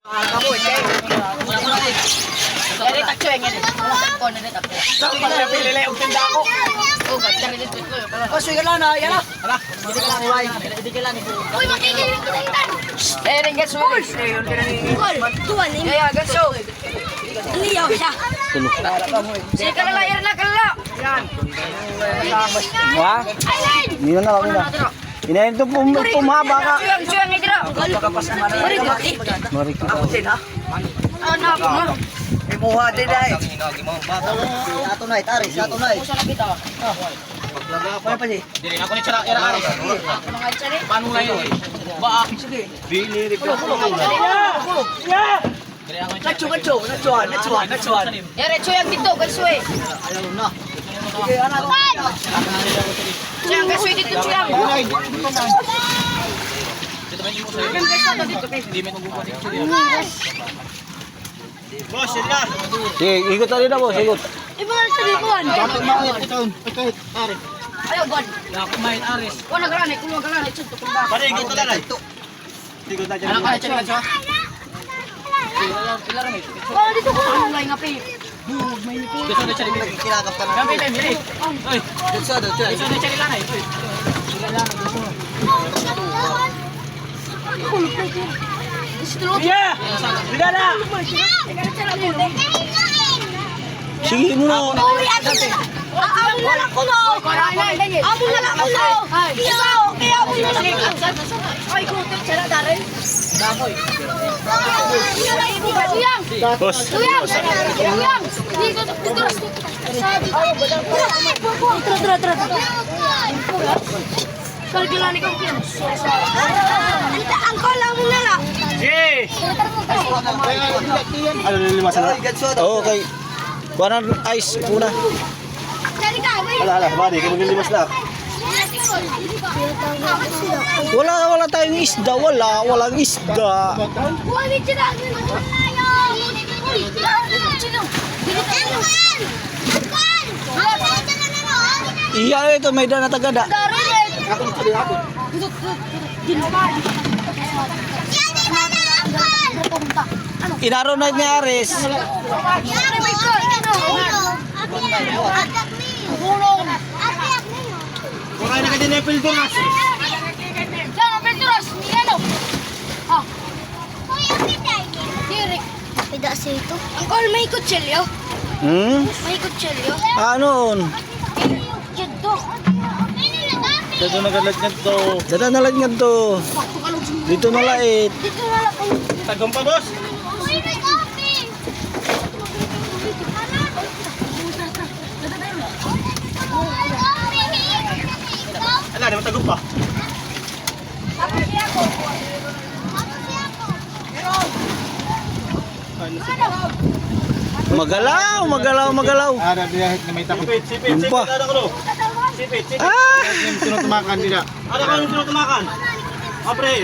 Kamu Dari takyo yang ini. Ko na dito. Sa pagpili lang og tinda ko. Oh, ganda rin dito ko. Kasoy ka lang na, yan na. Hala. Hindi ka lang iway. Hindi ka lang ibu. Uy, makikinig ko na Eh, ring gaso. Tuwan ni. Ya, gaso. Liyaw siya. Sige ka lang, yan na kala. Yan. Wah, ini na lang nila. Inahin ito pumaba ka. Suyang ito. Mari kita. Ano ako mo? Imuha din ay. Ato na, taris, ato na. Usa na kita. Apa pa si? Dili ako ni tsara ira aris. Mga tsari. Paano ngayon? Ba, sige. Dili rin ko. Nachuan. Yare suyang dito, gaso eh. Ayaw na. Suyang gaso dito suyang. Hindi mo gugupa dito. Boss, sila. Sige, ikot tadi na boss, ikot. Ibang sa likuan. Ayo, God. Na kumain aris. Ko nagrani, kulo nagrani chunto kun ba. Pare ikot na lang. Anak ka tsari ka. Oh, dito ko. Ano lang ngapi? Gusto na tsari. Kilakap ka na. Gamit ay mili. Oy, Dito, dito. gusto na tsari lang ay. Oy. Yeah! Bila na. Sige mo na. Uy, ato na. Amo na lang kulo. Amo na lang kulo. Ikaw, kaya amo na lang kulo. Ay, kutik sila darin. Tuyang. Boss. Tuyang. Tuyang. Dito, dito. Tara. Kalgilan ikaw kiyan. Angkol lang mo na lang. Sige. Ano lima sa okay. Kuha ng ice una. Dari ka, may. Ala, bari, kaya maglilimas na. Wala tayong isda, walang isda. Buwan ni Chira. Uy, sino? Iya itu medan na tagada. Inaro na ni Aris. Kumain na ka din ng pilduras. Tidak sih itu. Angkol may kutsilyo. May kutsilyo. Anon? Jado. Dito nagalagyan to. Dada nalagyan to. Dito nalait. Dito na lang kayo. Tagong pa, boss. Uy, may coffee. Ala, di mo tagong pa. Magalaw. Ada dia na may takot. Sipit. Yun pa. Ada ko no. Sipit. Ah! Sino tumakan nila? Ada ka yung sinutumakan. Apre.